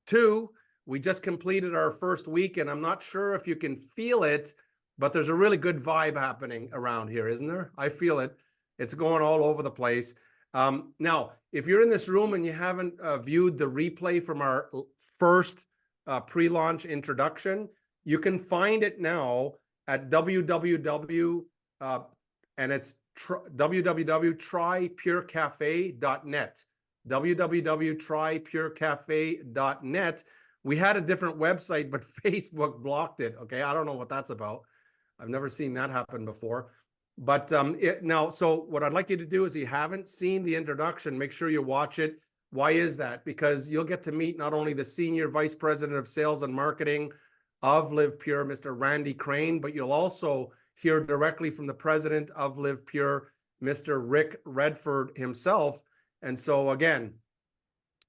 Two, we just completed our first week, and I'm not sure if you can feel it, but there's a really good vibe happening around here, isn't there? I feel it. It's going all over the place. Now, if you're in this room and you haven't viewed the replay from our first pre-launch introduction, you can find it now at www, and it's www.trypurecafe.net. www.trypurecafe.net. We had a different website, but Facebook blocked it. Okay, I don't know what that's about. I've never seen that happen before. But now, so what I'd like you to do is, if you haven't seen the introduction, make sure you watch it. Why is that? Because you'll get to meet not only the Senior Vice President of Sales and Marketing of Live Pure, Mr. Randy Crane, but you'll also hear directly from the President of Live Pure, Mr. Rick Redford himself. And so again,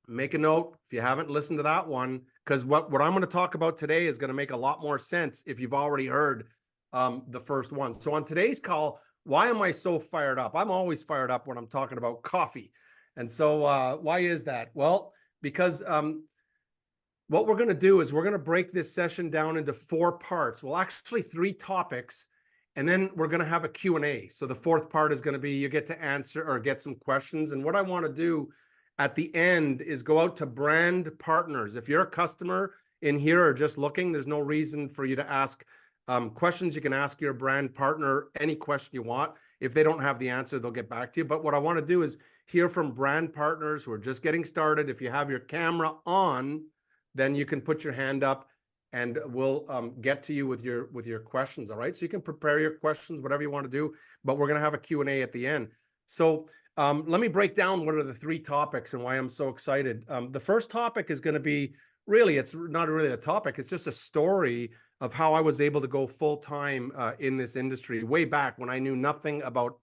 make a note if you haven't listened to that one, because what I'm going to talk about today is going to make a lot more sense if you've already heard the first one. So on today's call, why am I so fired up? I'm always fired up when I'm talking about coffee. And so why is that? Well, because what we're going to do is we're going to break this session down into 4 parts. Well, actually 3 topics, and then we're going to have a Q&A. So the 4th part is going to be you get to answer or get some questions. And what I want to do at the end is go out to brand partners. If you're a customer in here or just looking, there's no reason for you to ask questions. You can ask your brand partner any question you want. If they don't have the answer, they'll get back to you. But what I want to do is hear from brand partners who are just getting started. If you have your camera on, then you can put your hand up and we'll get to you with your questions. All right. So you can prepare your questions, whatever you want to do, but we're going to have a Q&A at the end. So let me break down what are the 3 topics and why I'm so excited. The first topic is going to be it's not really a topic. It's just a story of how I was able to go full-time in this industry way back when I knew nothing about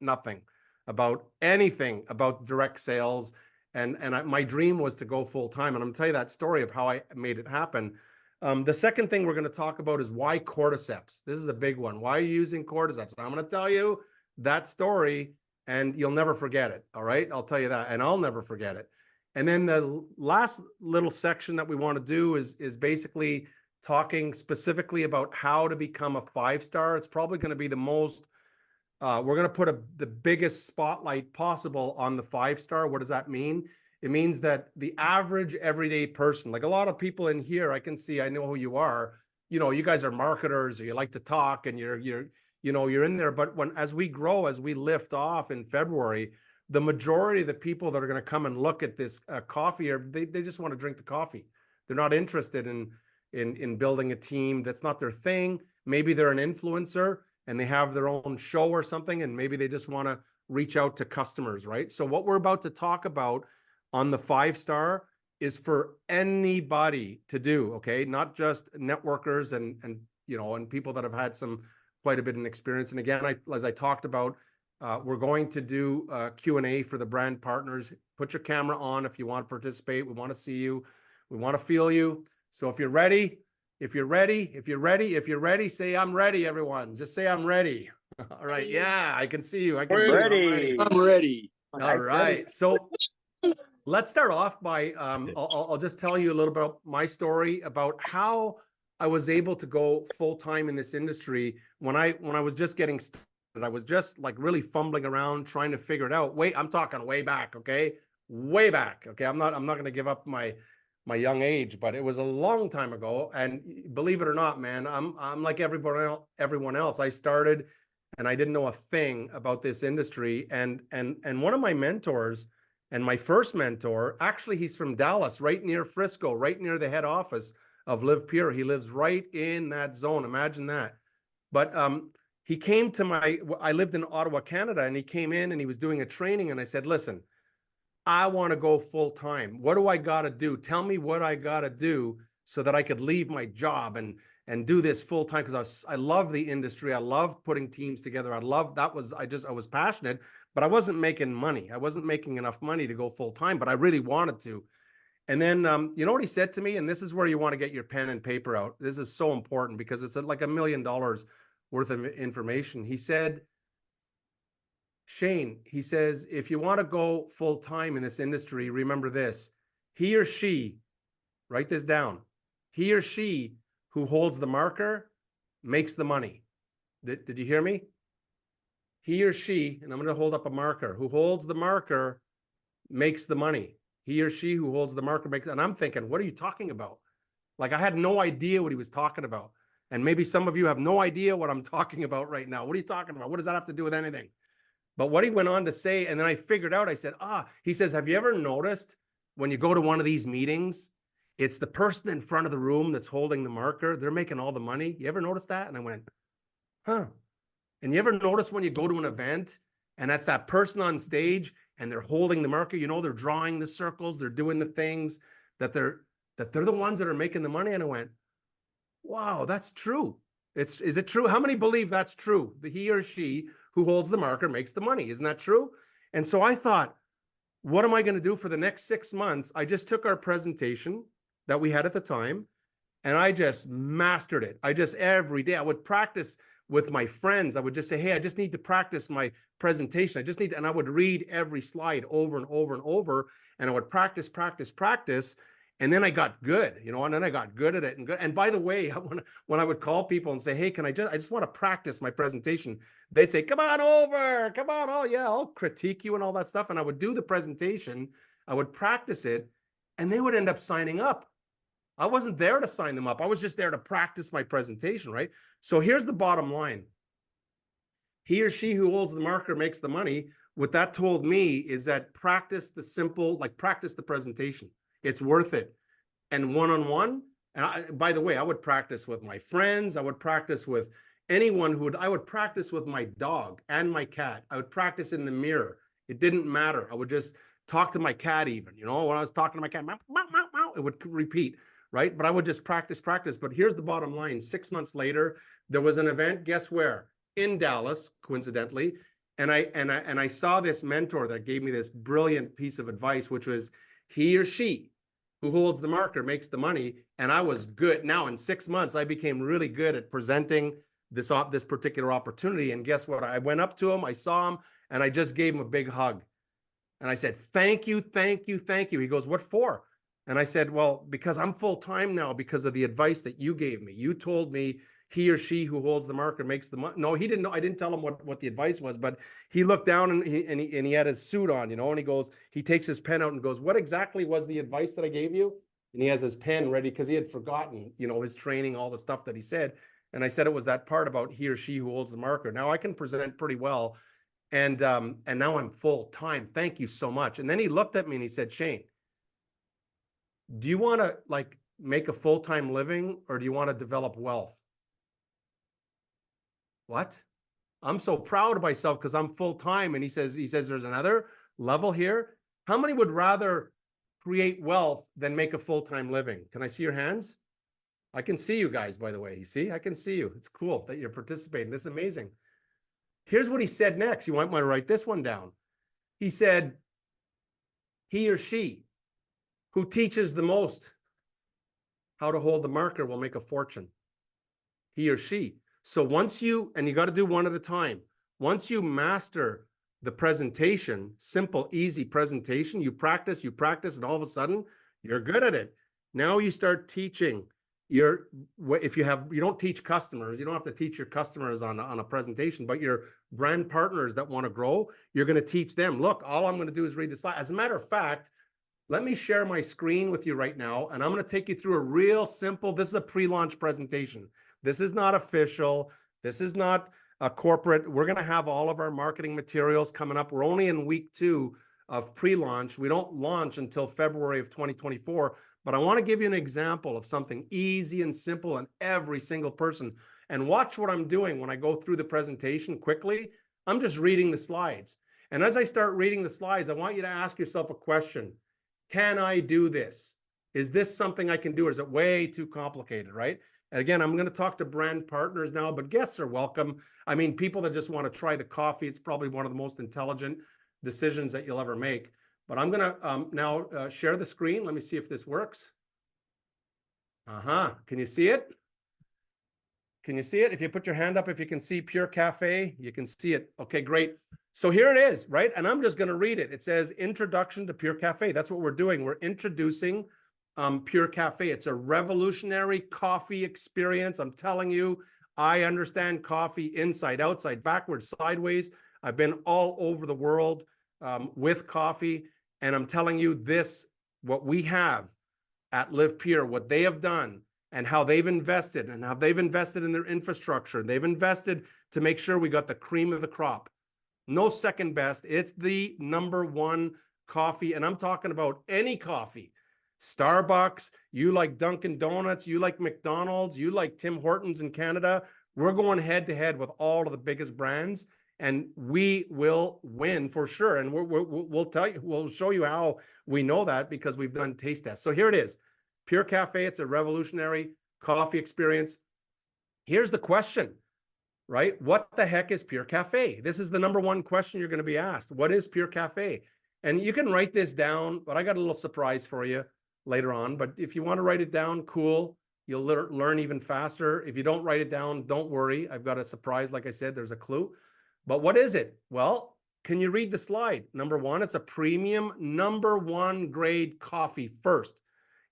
anything about direct sales. And my dream was to go full-time. And I'm going to tell you that story of how I made it happen. The second thing we're going to talk about is why cordyceps. This is a big one. Why are you using cordyceps? I'm going to tell you that story and you'll never forget it. All right. I'll tell you that, and I'll never forget it. And then the last little section that we want to do is basically talking specifically about how to become a 5-star. It's probably going to be the most, we're going to put the biggest spotlight possible on the 5-star. What does that mean? It means that the average everyday person, like a lot of people in here, I can see, I know who you are. You know, you guys are marketers, or you like to talk, and you're in there. But as we grow, as we lift off in February, the majority of the people that are going to come and look at this coffee, they just want to drink the coffee. They're not interested in building a team. That's not their thing. Maybe they're an influencer and they have their own show or something, and maybe they just want to reach out to customers, right? So what we're about to talk about on the 5-star is for anybody to do, okay? Not just networkers and people that have had quite a bit of experience. And again, as I talked about, we're going to do a Q&A for the brand partners. Put your camera on if you want to participate. We want to see you. We want to feel you. So if you're ready, say I'm ready, everyone. Just say I'm ready. All right. Yeah, I can see you. I can see you. I'm ready. All right. So let's start off by I'll just tell you a little bit about my story about how I was able to go full-time in this industry when I was just getting started. I was just like really fumbling around trying to figure it out. I'm talking way back, okay? Way back. Okay. I'm not going to give up my young age, but it was a long time ago. And believe it or not, man, I'm like everyone else. I started and I didn't know a thing about this industry. And one of my mentors, and my first mentor, actually, he's from Dallas, right near Frisco, right near the head office of Live Pure. He lives right in that zone. Imagine that. But he came to I lived in Ottawa, Canada, and he came in and he was doing a training. And I said, listen, I want to go full time. What do I got to do? Tell me what I got to do so that I could leave my job and do this full time. Because I love the industry. I love putting teams together. I was passionate, but I wasn't making money. I wasn't making enough money to go full time, but I really wanted to. And then, you know what he said to me? And this is where you want to get your pen and paper out. This is so important because it's like $1 million worth of information. He said, Shane, he says, if you want to go full time in this industry, remember this: he or she Write this down. He or she who holds the marker makes the money. Did you hear me? He or she, and I'm going to hold up a marker, who holds the marker makes the money. He or she who holds the marker makes, and I'm thinking, what are you talking about? Like, I had no idea what he was talking about. And maybe some of you have no idea what I'm talking about right now. What are you talking about? What does that have to do with anything? But what he went on to say, and then I figured out, I said, he says, have you ever noticed when you go to one of these meetings, it's the person in front of the room that's holding the marker. They're making all the money. You ever notice that? And I went, huh. And you ever notice when you go to an event and that's that person on stage and they're holding the marker, you know, they're drawing the circles, they're doing the things that they're the ones that are making the money. And I went, wow, that's true. Is it true? How many believe that's true? The he or she who holds the marker makes the money. Isn't that true? And so I thought, what am I going to do for the next 6 months? I just took our presentation that we had at the time and I just mastered it. I just, every day I would practice with my friends. I would just say, hey, I just need to practice my presentation. and I would read every slide over and over and over. And I would practice. And then I got good, you know, and then I got good at it. And by the way, when I would call people and say, hey, I just want to practice my presentation, they'd say, come on over, come on. Oh yeah, I'll critique you and all that stuff. And I would do the presentation, I would practice it, and they would end up signing up. I wasn't there to sign them up. I was just there to practice my presentation, right? So here's the bottom line. He or she who holds the marker makes the money. What that told me is that practice the presentation. It's worth it. And one-on-one, and by the way, I would practice with my friends. I would practice with anyone I would practice with my dog and my cat. I would practice in the mirror. It didn't matter. I would just talk to my cat even, you know, when I was talking to my cat, meow, meow, meow, meow, it would repeat, right? But I would just practice. But here's the bottom line. 6 months later, there was an event, guess where? In Dallas, coincidentally. And I saw this mentor that gave me this brilliant piece of advice, which was he or she who holds the marker makes the money. And I was good. Now in 6 months, I became really good at presenting this particular opportunity. And guess what? I went up to him, I saw him, and I just gave him a big hug. And I said, thank you, thank you, thank you. He goes, what for? And I said, well, because I'm full-time now because of the advice that you gave me. You told me he or she who holds the marker makes the money. No, he didn't know. I didn't tell him what the advice was, but he looked down and he had his suit on, you know, and he takes his pen out and goes, what exactly was the advice that I gave you? And he has his pen ready because he had forgotten, you know, his training, all the stuff that he said. And I said it was that part about he or she who holds the marker. Now I can present pretty well. And now I'm full time. Thank you so much. And then he looked at me and he said, Shane, do you want to like make a full-time living or do you want to develop wealth? What? I'm so proud of myself because I'm full-time. And he says there's another level here. How many would rather create wealth than make a full-time living? Can I see your hands? I can see you guys, by the way. You see, I can see you. It's cool that you're participating. This is amazing. Here's what he said next. You might want to write this one down. He said, he or she who teaches the most how to hold the marker will make a fortune. He or she. So once and you got to do one at a time. Once you master the presentation, simple, easy presentation, you practice, and all of a sudden you're good at it. Now you start teaching. You don't teach customers, you don't have to teach your customers on a presentation, but your brand partners that want to grow, you're going to teach them. Look, all I'm going to do is read the slide. As a matter of fact, let me share my screen with you right now, and I'm going to take you through a real simple, this is a pre-launch presentation. This is not official. This is not a corporate. We're going to have all of our marketing materials coming up. We're only in week 2 of pre-launch. We don't launch until February of 2024. But I want to give you an example of something easy and simple and every single person. And watch what I'm doing when I go through the presentation quickly. I'm just reading the slides. And as I start reading the slides, I want you to ask yourself a question. Can I do this? Is this something I can do? Or is it way too complicated, right? And again, I'm going to talk to brand partners now, but guests are welcome. I mean, people that just want to try the coffee, it's probably one of the most intelligent decisions that you'll ever make. But I'm going to now share the screen. Let me see if this works. Can you see it? Can you see it? If you put your hand up, if you can see PureCAFE, you can see it. Okay, great. So here it is, right? And I'm just going to read it. It says Introduction to PureCAFE. That's what we're doing. We're introducing PureCAFE. It's a revolutionary coffee experience. I'm telling you, I understand coffee inside, outside, backwards, sideways. I've been all over the world with coffee, and I'm telling you this, what we have at Live Pure, what they have done and how they've invested in their infrastructure. They've invested to make sure we got the cream of the crop. No second best. It's the #1 coffee, and I'm talking about any coffee. Starbucks, you like Dunkin' Donuts, you like McDonald's, you like Tim Hortons in Canada. We're going head to head with all of the biggest brands, and we will win for sure. And we'll tell you, we'll show you how we know that, because we've done taste tests. So here it is, PureCAFE. It's a revolutionary coffee experience. Here's the question, right? What the heck is PureCAFE? This is the #1 question you're going to be asked. What is PureCAFE? And you can write this down, but I got a little surprise for you later on. But if you want to write it down, cool. You'll learn even faster. If you don't write it down, don't worry. I've got a surprise. Like I said, there's a clue. But what is it? Well, can you read the slide? #1, it's a premium #1 grade coffee first.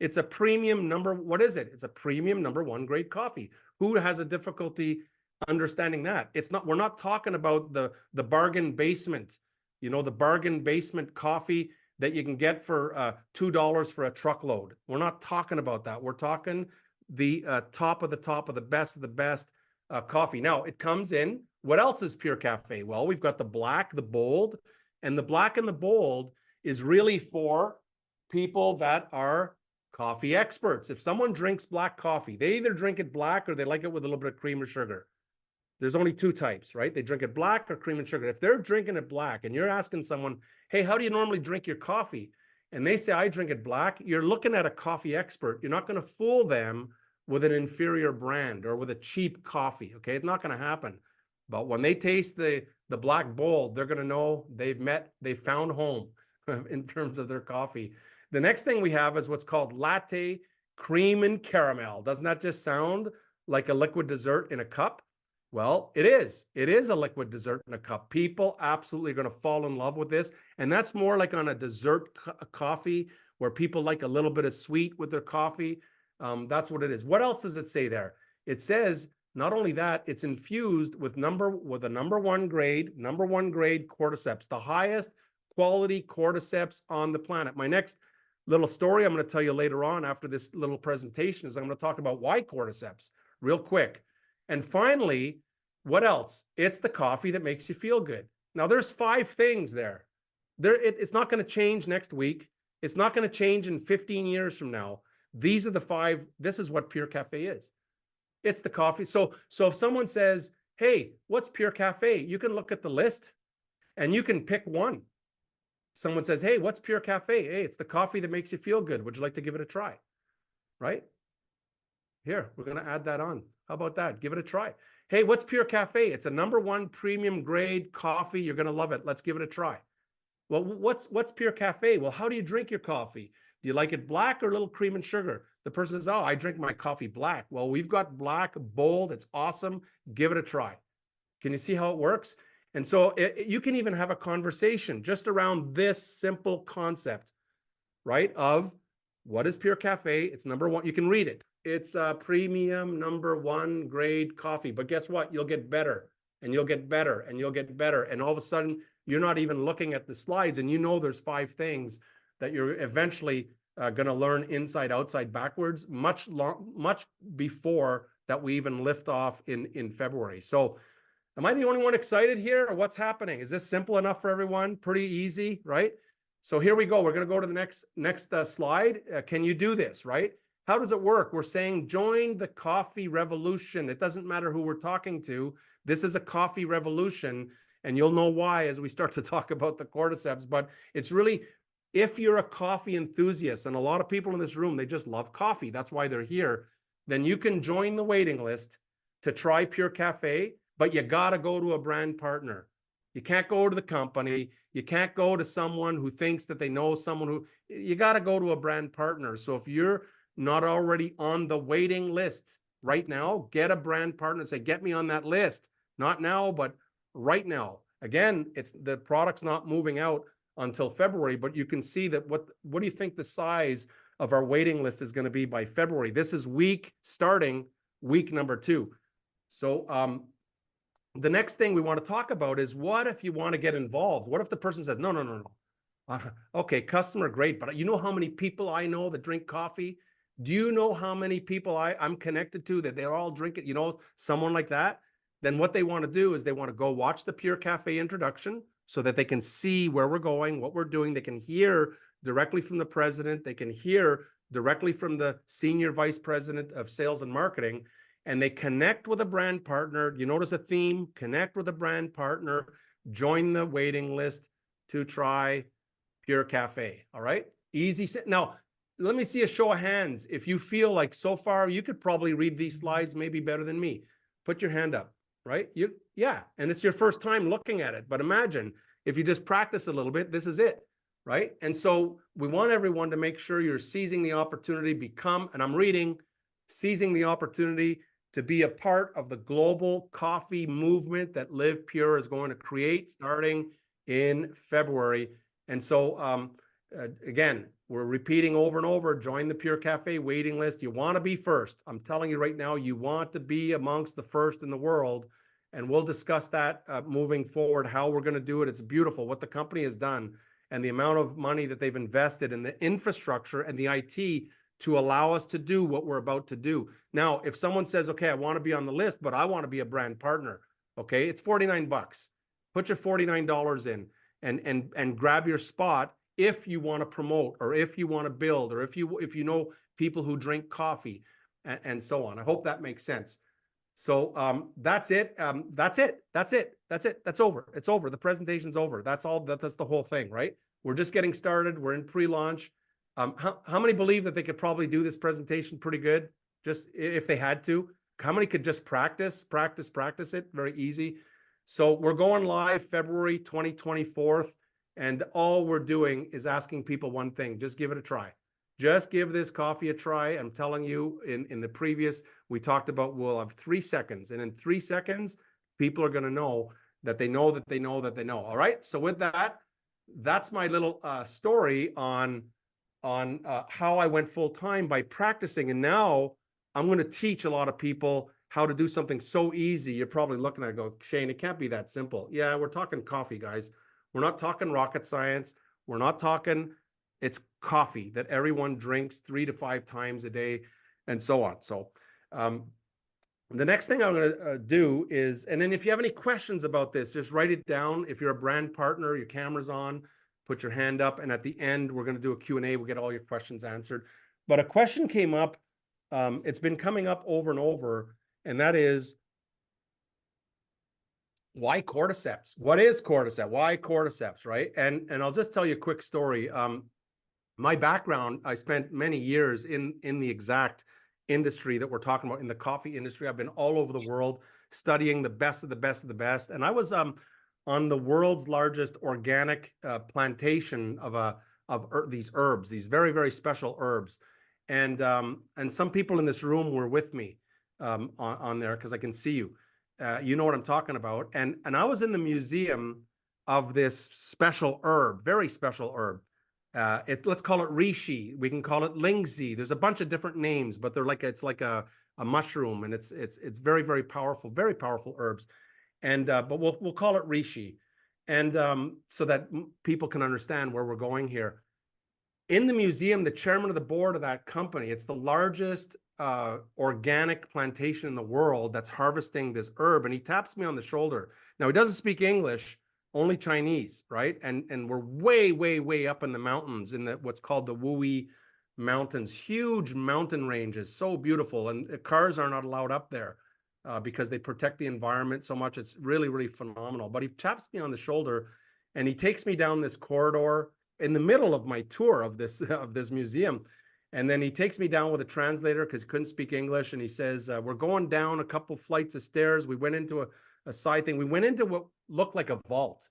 It's a premium what is it? It's a premium #1 grade coffee. Who has a difficulty understanding that? It's not, we're not talking about the bargain basement, you know, the bargain basement coffee that you can get for $2 for a truckload. We're not talking about that. We're talking the top of the top of the best coffee. Now it comes in, what else is PureCAFE? Well, we've got the black, the bold, and the black and the bold is really for people that are coffee experts. If someone drinks black coffee, they either drink it black or they like it with a little bit of cream or sugar. There's only 2 types, right? They drink it black or cream and sugar. If they're drinking it black and you're asking someone, hey, how do you normally drink your coffee? And they say, I drink it black. You're looking at a coffee expert. You're not going to fool them with an inferior brand or with a cheap coffee, okay? It's not going to happen. But when they taste the black bold, they're going to know they found home in terms of their coffee. The next thing we have is what's called latte cream and caramel. Doesn't that just sound like a liquid dessert in a cup? Well, it is. It is a liquid dessert in a cup. People absolutely are going to fall in love with this. And that's more like on a dessert coffee where people like a little bit of sweet with their coffee. That's what it is. What else does it say there? It says, not only that, it's infused with a #1 grade cordyceps, the highest quality cordyceps on the planet. My next little story I'm going to tell you later on after this little presentation is I'm going to talk about why cordyceps real quick. And finally, what else? It's the coffee that makes you feel good. Now, there's 5 things there. It's not going to change next week. It's not going to change in 15 years from now. These are the 5. This is what PureCAFE is. It's the coffee. So if someone says, hey, what's PureCAFE? You can look at the list and you can pick one. Someone says, hey, what's PureCAFE? Hey, it's the coffee that makes you feel good. Would you like to give it a try? Right? Here, we're going to add that on. How about that? Give it a try. Hey, what's PureCAFE? It's a #1 premium grade coffee. You're going to love it. Let's give it a try. Well, what's PureCAFE? Well, how do you drink your coffee? Do you like it black or a little cream and sugar? The person says, oh, I drink my coffee black. Well, we've got black, bold. It's awesome. Give it a try. Can you see how it works? And so you can even have a conversation just around this simple concept, right? Of what is PureCAFE? It's #1. You can read it. It's a premium #1 grade coffee. But guess what? You'll get better and you'll get better and you'll get better. And all of a sudden, you're not even looking at the slides and you know there's 5 things that you're eventually going to learn inside, outside, backwards, much before that we even lift off in February. So am I the only one excited here, or what's happening? Is this simple enough for everyone? Pretty easy, right? So here we go. We're going to go to the next slide. Can you do this, right? How does it work? We're saying join the coffee revolution. It doesn't matter who we're talking to. This is a coffee revolution, and you'll know why as we start to talk about the cordyceps. But it's really, if you're a coffee enthusiast, and a lot of people in this room, they just love coffee, that's why they're here, then you can join the waiting list to try PureCAFE, but you got to go to a brand partner. You can't go to the company. You can't go to someone who thinks that they know someone who, you got to go to a brand partner. So if you're not already on the waiting list right now, get a brand partner and say, get me on that list. Not now, but right now. Again, it's the product's not moving out until February, but you can see that what do you think the size of our waiting list is going to be by February. This is starting week number 2. So the next thing we want to talk about is, what if you want to get involved? What if the person says, no. Okay, customer, great, but you know how many people I know that drink coffee? Do you know how many people I'm connected to that they're all drinking, someone like that? Then what they want to do is they want to go watch the PureCAFE introduction so that they can see where we're going, what we're doing. They can hear directly from the president. They can hear directly from the senior vice president of sales and marketing, and they connect with a brand partner. You notice a theme: connect with a brand partner, join the waiting list to try PureCAFE. All right, easy. Now, let me see a show of hands. If you feel like so far you could probably read these slides maybe better than me, put your hand up. Right? Yeah, and it's your first time looking at it. But imagine if you just practice a little bit, this is it, right? And so we want everyone to make sure you're seizing the opportunity, and I'm reading, seizing the opportunity to be a part of the global coffee movement that Live Pure is going to create starting in February. And so, again, we're repeating over and over, join the PureCAFE waiting list. You want to be first. I'm telling you right now, you want to be amongst the first in the world. And we'll discuss that moving forward, how we're going to do it. It's beautiful what the company has done and the amount of money that they've invested in the infrastructure and the IT to allow us to do what we're about to do. Now, if someone says, okay, I want to be on the list, but I want to be a brand partner, okay, it's $49. Put your $49 in. And grab your spot if you want to promote, or if you want to build, or if you know people who drink coffee, and so on. I hope that makes sense. So that's it. That's over. It's over. The presentation's over. That's all. That's the whole thing, right? We're just getting started. We're in pre-launch. How many believe that they could probably do this presentation pretty good, just if they had to? How many could just practice it? Very easy. So we're going live February 2024, and all we're doing is asking people one thing: just give it a try. Just give this coffee a try. I'm telling you, in the previous, we talked about we'll have 3 seconds, and in 3 seconds, people are going to know that they know that they know that they know. All right. So with that, that's my little story on how I went full time by practicing, and now I'm going to teach a lot of people how to do something so easy. You're probably looking at it, go, Shane, it can't be that simple. Yeah, we're talking coffee, guys. We're not talking rocket science. We're not talking, it's coffee that everyone drinks 3 to 5 times a day, and so on. So the next thing I'm going to do is, and then if you have any questions about this, just write it down. If you're a brand partner, your camera's on, put your hand up, and at the end, we're going to do a Q&A. We'll get all your questions answered. But a question came up. It's been coming up over and over, and that is, why cordyceps? What is cordyceps? Why cordyceps, right? And I'll just tell you a quick story. My background, I spent many years in the exact industry that we're talking about, in the coffee industry. I've been all over the world studying the best of the best of the best. And I was on the world's largest organic plantation of these herbs, these very, very special herbs. And some people in this room were with me on there, because I can see you. You know what I'm talking about. And I was in the museum of this special herb, very special herb. Let's call it reishi. We can call it lingzi. There's a bunch of different names, but it's like a mushroom, and it's very, very powerful herbs. And but we'll call it reishi, and so that people can understand where we're going here. In the museum, the chairman of the board of that company, it's the largest organic plantation in the world that's harvesting this herb, and he taps me on the shoulder. Now, he doesn't speak English, only Chinese, right? And we're way, way, way up in the mountains, in what's called the Wui Mountains, huge mountain ranges, so beautiful, and cars are not allowed up there because they protect the environment so much. It's really, really phenomenal. But he taps me on the shoulder, and he takes me down this corridor in the middle of my tour of this museum. And then he takes me down with a translator, because he couldn't speak English. And he says, we're going down a couple flights of stairs. We went into a side thing. We went into what looked like a vault.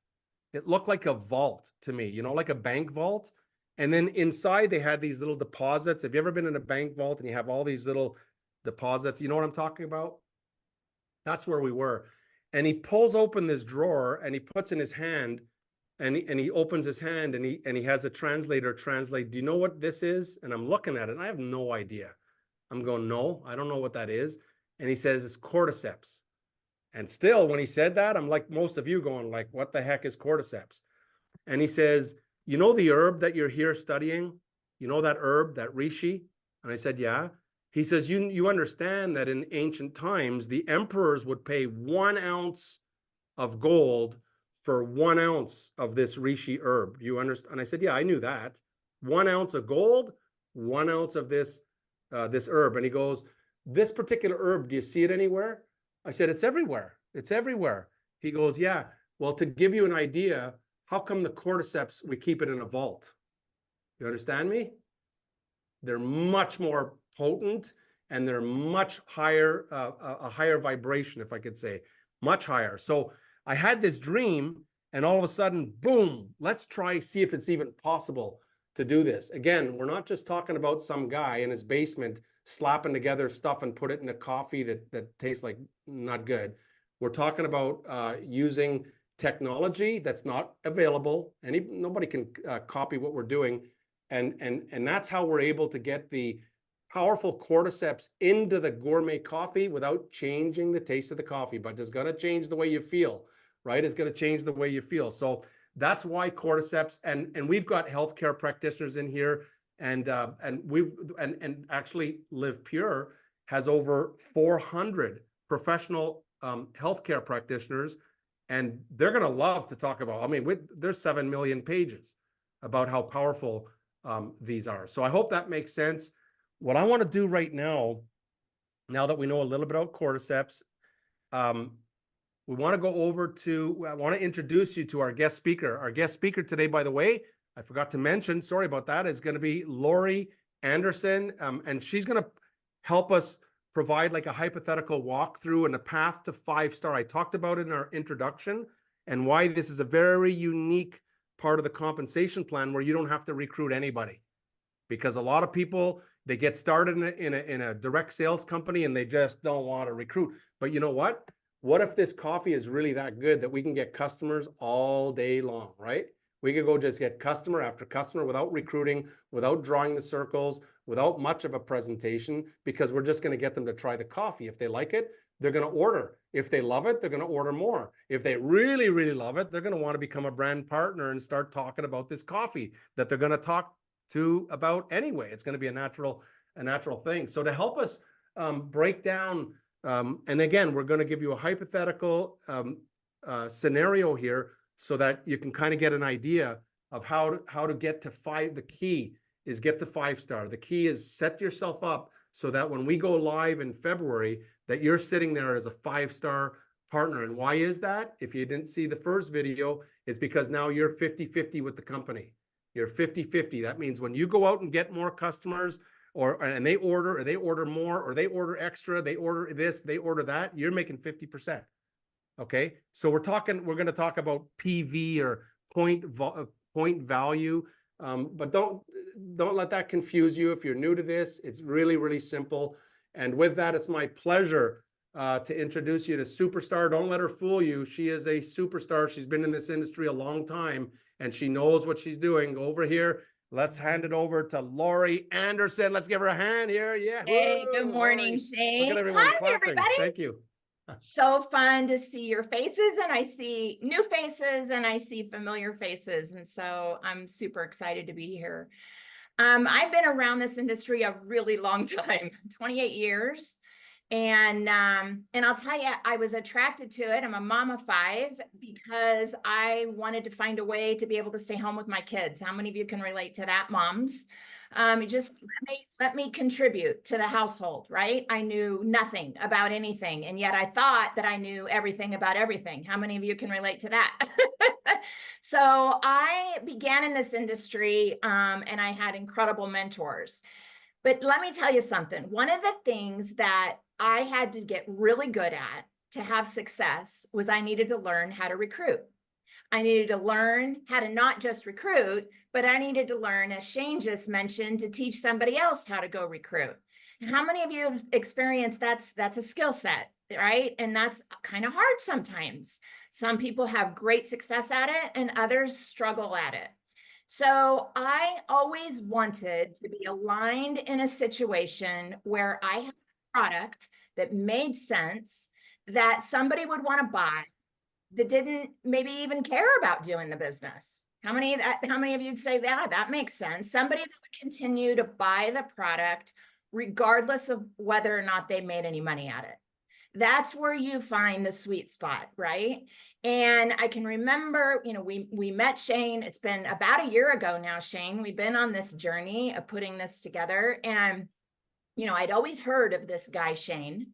It looked like a vault to me, like a bank vault. And then inside they had these little deposits. Have you ever been in a bank vault and you have all these little deposits? You know what I'm talking about? That's where we were. And he pulls open this drawer and he puts in his hand and he opens his hand and he has a translator translate. Do you know what this is? And I'm looking at it and I have no idea. I'm going, no, I don't know what that is. And he says it's cordyceps. And still, when he said that, I'm like most of you going like, what the heck is cordyceps? And he says, you know the herb that you're here studying? You know that herb, that reishi? And I said, yeah. He says, you understand that in ancient times, the emperors would pay 1 ounce of gold for 1 ounce of this reishi herb. You understand? And I said, yeah, I knew that. 1 ounce of gold, 1 ounce of this herb. And he goes, this particular herb, do you see it anywhere? I said, it's everywhere. It's everywhere. He goes, yeah. Well, to give you an idea, how come the cordyceps, we keep it in a vault? You understand me? They're much more potent and they're much higher, a higher vibration, if I could say, much higher. So I had this dream and all of a sudden, boom, let's try, see if it's even possible to do this. Again, we're not just talking about some guy in his basement slapping together stuff and put it in a coffee that tastes like not good. We're talking about using technology that's not available. Nobody can copy what we're doing. And that's how we're able to get the powerful cordyceps into the gourmet coffee without changing the taste of the coffee. But it's going to change the way you feel, right? It's going to change the way you feel. So that's why cordyceps, and we've got healthcare practitioners in here, and actually Live Pure has over 400 professional healthcare practitioners, and they're going to love to talk about. I mean, there's 7 million pages about how powerful these are. So I hope that makes sense. What I want to do right now that we know a little bit about cordyceps, we want to go over to, I want to introduce you to our guest speaker. Our guest speaker today, by the way, I forgot to mention, sorry about that, is going to be Lori Anderson. And she's going to help us provide like a hypothetical walkthrough and a path to 5-star. I talked about it in our introduction and why this is a very unique part of the compensation plan where you don't have to recruit anybody. Because a lot of people, they get started in a direct sales company and they just don't want to recruit. But you know what? What if this coffee is really that good that we can get customers all day long, right? We could go just get customer after customer without recruiting, without drawing the circles, without much of a presentation, because we're just going to get them to try the coffee. If they like it, they're going to order. If they love it, they're going to order more. If they really, really love it, they're going to want to become a brand partner and start talking about this coffee that they're going to talk to about anyway. It's going to be a natural thing. So to help us break down, and again, we're going to give you a hypothetical scenario here so that you can kind of get an idea of how to get to 5. The key is get to 5-star. The key is set yourself up so that when we go live in February, that you're sitting there as a 5-star partner. And why is that? If you didn't see the first video, it's because now you're 50-50 with the company. You're 50-50. That means when you go out and get more customers and they order more, or they order extra, they order this, they order that, you're making 50%. Okay. So we're going to talk about PV or point value. But don't let that confuse you. If you're new to this, it's really, really simple. And with that, it's my pleasure to introduce you to superstar. Don't let her fool you. She is a superstar. She's been in this industry a long time and she knows what she's doing. Over here, let's hand it over to Lori Anderson. Let's give her a hand here. Yeah. Hey, good morning, Shane. Look at everyone clapping. Everybody. Thank you. So fun to see your faces, and I see new faces and I see familiar faces. And so I'm super excited to be here. I've been around this industry a really long time, 28 years. And I'll tell you, I was attracted to it. I'm a mom of 5 because I wanted to find a way to be able to stay home with my kids. How many of you can relate to that, moms? Just let me contribute to the household, right? I knew nothing about anything, and yet I thought that I knew everything about everything. How many of you can relate to that? So I began in this industry, and I had incredible mentors. But let me tell you something. One of the things that I had to get really good at to have success was I needed to learn how to recruit. I needed to learn how to not just recruit, but I needed to learn, as Shane just mentioned, to teach somebody else how to go recruit. How many of you have experienced that's a skill set, right? And that's kind of hard sometimes. Some people have great success at it and others struggle at it. So I always wanted to be aligned in a situation where I had a product that made sense, that somebody would want to buy, that didn't maybe even care about doing the business. How many of you'd say that makes sense? Somebody that would continue to buy the product regardless of whether or not they made any money at it. That's where you find the sweet spot, right? And I can remember, we met Shane. It's been about a year ago now, Shane. We've been on this journey of putting this together. And, I'd always heard of this guy, Shane.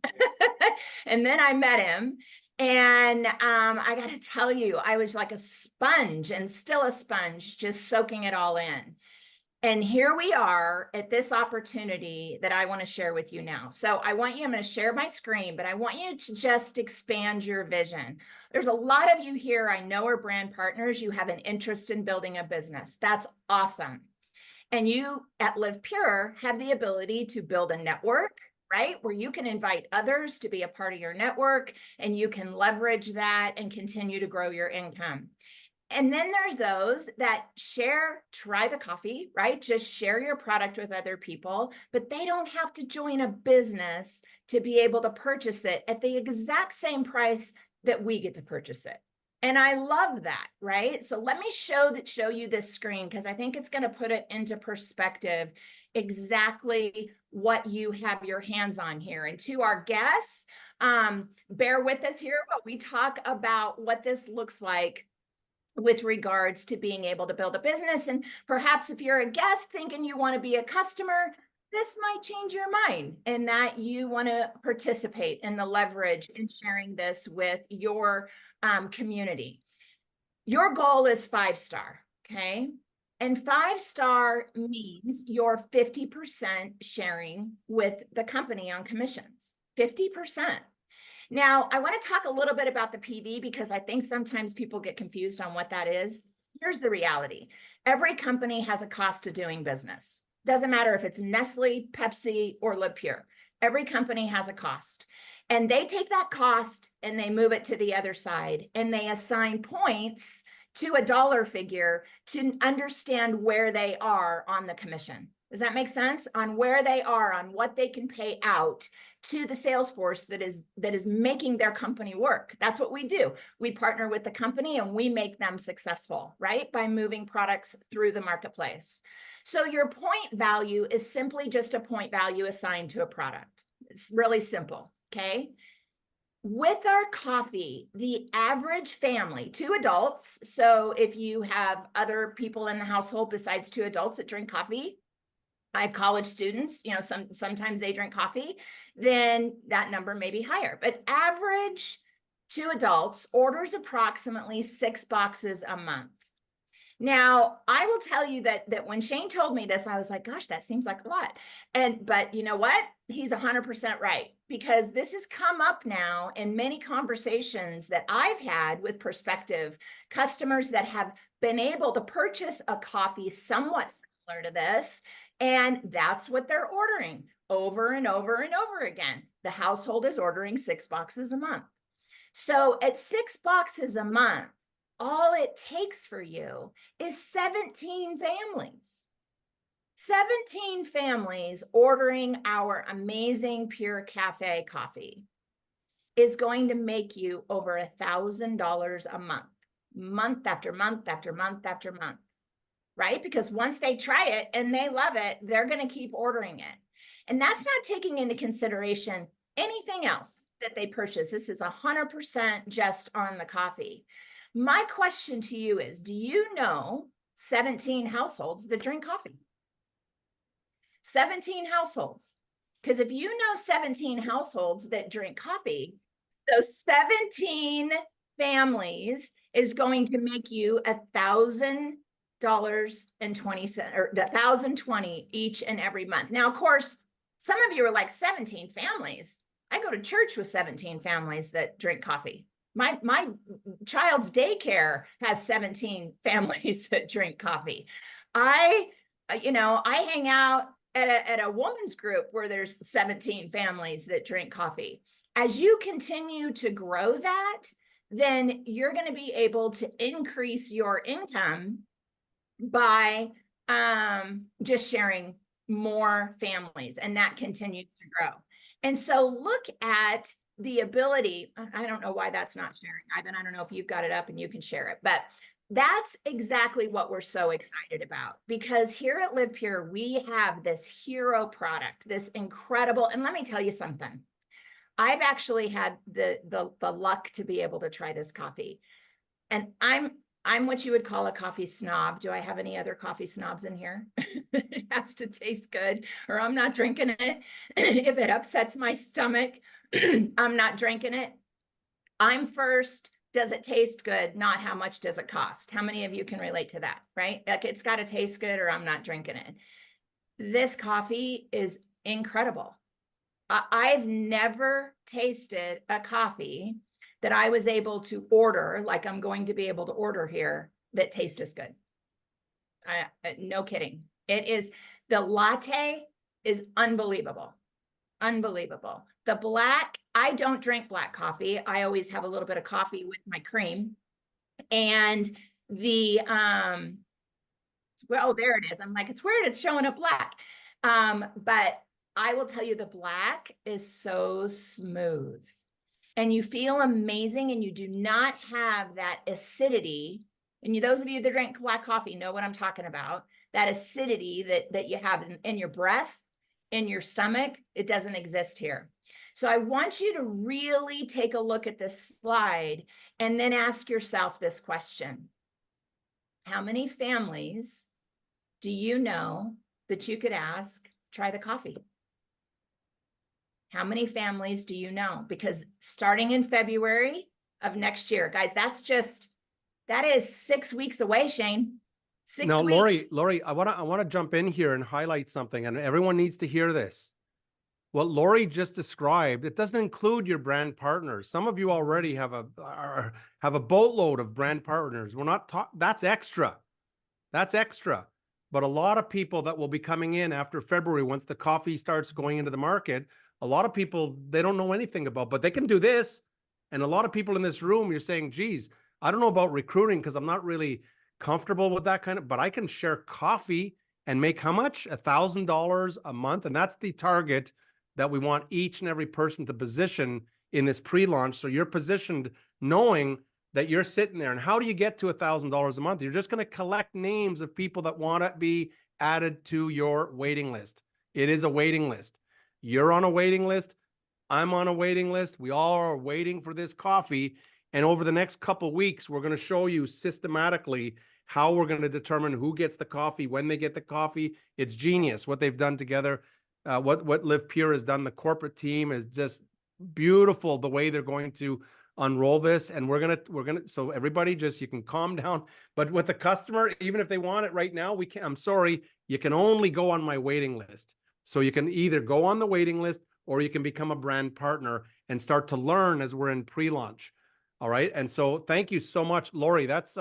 And then I met him. And I got to tell you, I was like a sponge, and still a sponge, just soaking it all in. And here we are at this opportunity that I want to share with you now. So I'm going to share my screen, but I want you to just expand your vision. There's a lot of you here I know are brand partners. You have an interest in building a business. That's awesome. And you at Live Pure have the ability to build a network, right? Where you can invite others to be a part of your network, and you can leverage that and continue to grow your income. And then there's those that try the coffee, right? Just share your product with other people, but they don't have to join a business to be able to purchase it at the exact same price that we get to purchase it. And I love that, right? So let me show you this screen, because I think it's going to put it into perspective exactly what you have your hands on here. And to our guests, bear with us here, but we talk about what this looks like with regards to being able to build a business. And perhaps if you're a guest thinking you want to be a customer, this might change your mind, and that you want to participate in the leverage in sharing this with your community. Your goal is 5-star, okay? And 5-star means you're 50% sharing with the company on commissions, 50%. Now, I want to talk a little bit about the PV, because I think sometimes people get confused on what that is. Here's the reality. Every company has a cost of doing business. Doesn't matter if it's Nestle, Pepsi, or Live Pure. Every company has a cost. And they take that cost and they move it to the other side, and they assign points to a dollar figure to understand where they are on the commission. Does that make sense? On where they are, on what they can pay out to the sales force that is making their company work. That's what we do. We partner with the company and we make them successful, right? By moving products through the marketplace. So your point value is simply just a point value assigned to a product. It's really simple, okay? With our coffee, the average family, 2 adults, so if you have other people in the household besides 2 adults that drink coffee, I have college students, sometimes they drink coffee, then that number may be higher. But average 2 adults orders approximately 6 boxes a month. Now, I will tell you that when Shane told me this, I was like, gosh, that seems like a lot. But you know what? He's 100% right, because this has come up now in many conversations that I've had with prospective customers that have been able to purchase a coffee somewhat similar to this. And that's what they're ordering over and over and over again. The household is ordering 6 boxes a month. So at 6 boxes a month, all it takes for you is 17 families. 17 families ordering our amazing PureCAFE coffee is going to make you over $1,000 a month, month after month after month after month. Right? Because once they try it and they love it, they're going to keep ordering it. And that's not taking into consideration anything else that they purchase. This is 100% just on the coffee. My question to you is, do you know 17 households that drink coffee? 17 households. Because if you know 17 households that drink coffee, so 17 families is going to make you $1,000.20 or $1,020 each and every month. Now, of course, some of you are like, 17 families. I go to church with 17 families that drink coffee. My child's daycare has 17 families that drink coffee. I hang out at a woman's group where there's 17 families that drink coffee. As you continue to grow that, then you're going to be able to increase your income by just sharing more families, and that continues to grow. And so look at the ability. I don't know why that's not sharing, Ivan. I don't know if you've got it up and you can share it, but that's exactly what we're so excited about, because here at Live Pure, we have this hero product, this incredible, and let me tell you something. I've actually had the luck to be able to try this coffee, and I'm what you would call a coffee snob. Do I have any other coffee snobs in here? It has to taste good or I'm not drinking it. If it upsets my stomach, I'm not drinking it. I'm first. Does it taste good? Not how much does it cost? How many of you can relate to that, right? Like, it's got to taste good or I'm not drinking it. This coffee is incredible. I've never tasted a coffee that I was able to order, like I'm going to be able to order here, that tastes this good. No kidding. It is, the latte is unbelievable. Unbelievable. The black, I don't drink black coffee. I always have a little bit of coffee with my cream. And the, well, there it is. I'm like, it's weird, it's showing up black. But I will tell you, the black is so smooth. And you feel amazing, and you do not have that acidity. And those of you that drink black coffee know what I'm talking about. That acidity that you have in your breath, in your stomach, it doesn't exist here. So I want you to really take a look at this slide and then ask yourself this question. How many families do you know that you could ask, try the coffee? How many families do you know? Because starting in February of next year, guys, that is 6 weeks away, Shane. 6 Now, weeks. Lori, I want to jump in here and highlight something, and everyone needs to hear this. What Lori just described, it doesn't include your brand partners. Some of you already have a boatload of brand partners. We're not talking, that's extra. That's extra. But a lot of people that will be coming in after February, once the coffee starts going into the market, a lot of people, they don't know anything about, but they can do this. And a lot of people in this room, you're saying, geez, I don't know about recruiting because I'm not really comfortable with that kind of, but I can share coffee and make how much? $1,000 a month. And that's the target that we want each and every person to position in this pre-launch. So you're positioned knowing that you're sitting there. And how do you get to $1,000 a month? You're just going to collect names of people that want to be added to your waiting list. It is a waiting list. You're on a waiting list. I'm on a waiting list. We all are waiting for this coffee. And over the next couple of weeks, we're going to show you systematically how we're going to determine who gets the coffee, when they get the coffee. It's genius what they've done together. What Live Pure has done, the corporate team is just beautiful the way they're going to unroll this. And we're gonna so everybody just, you can calm down. But with the customer, even if they want it right now, I'm sorry, you can only go on my waiting list. So you can either go on the waiting list or you can become a brand partner and start to learn as we're in pre-launch. All right. And so thank you so much, Lori. That's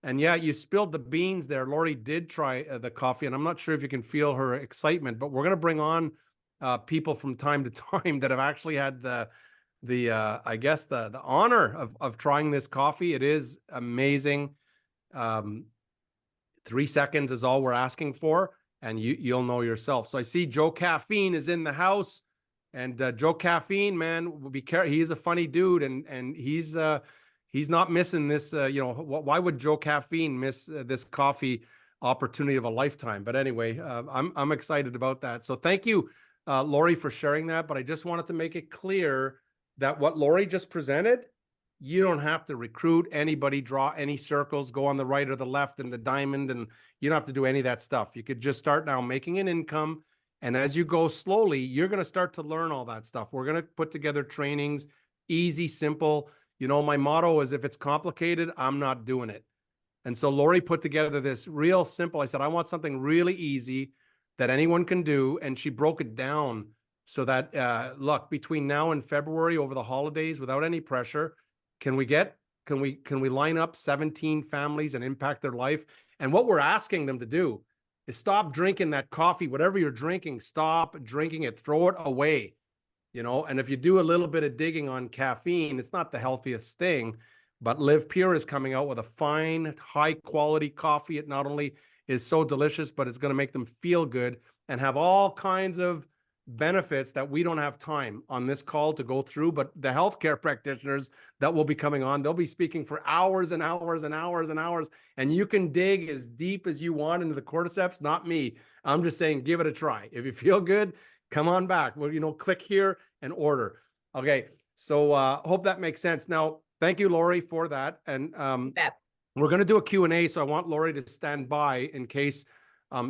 and yeah, you spilled the beans there. Lori did try the coffee, and I'm not sure if you can feel her excitement, but we're going to bring on people from time to time that have actually had I guess the honor of trying this coffee. It is amazing. 3 seconds is all we're asking for, and you'll know yourself. So I see Joe Caffeine is in the house, and Joe Caffeine, man, will be careful. He's a funny dude, and he's not missing this. Why would Joe Caffeine miss this coffee opportunity of a lifetime? But anyway, I'm excited about that. So thank you, Lori, for sharing that. But I just wanted to make it clear that what Lori just presented, you don't have to recruit anybody, draw any circles, go on the right or the left in the diamond, and you don't have to do any of that stuff. You could just start now making an income. And as you go slowly, you're going to start to learn all that stuff. We're going to put together trainings, easy, simple. My motto is, if it's complicated, I'm not doing it. And so Lori put together this real simple. I said, I want something really easy that anyone can do. And she broke it down so that, look, between now and February, over the holidays, without any pressure, can we line up 17 families and impact their life? And what we're asking them to do is stop drinking that coffee, whatever you're drinking, stop drinking it, throw it away, you know. And if you do a little bit of digging on caffeine, it's not the healthiest thing, but Live Pure is coming out with a fine, high quality coffee. It not only is so delicious, but it's going to make them feel good and have all kinds of benefits that we don't have time on this call to go through. But the healthcare practitioners that will be coming on, they'll be speaking for hours and hours and hours and hours. And you can dig as deep as you want into the cordyceps, not me. I'm just saying, give it a try. If you feel good, come on back. Well, you know, click here and order. Okay. So hope that makes sense. Now, thank you, Lori, for that. And we're going to do a Q&A. So I want Lori to stand by in case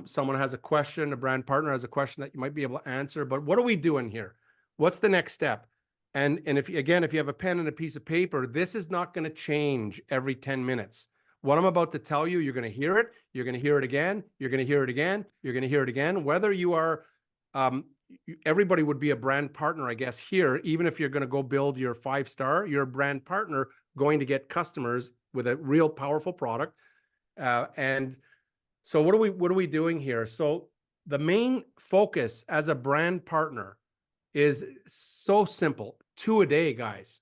someone has a question, a brand partner has a question that you might be able to answer. But what are we doing here? What's the next step? And if you have a pen and a piece of paper, this is not going to change every 10 minutes. What I'm about to tell you, you're going to hear it. You're going to hear it again. You're going to hear it again. You're going to hear it again. Whether you are, everybody would be a brand partner, I guess, here. Even if you're going to go build your 5-star, you're a brand partner going to get customers with a real powerful product. And so what are we doing here? So the main focus as a brand partner is so simple. 2 a day, guys.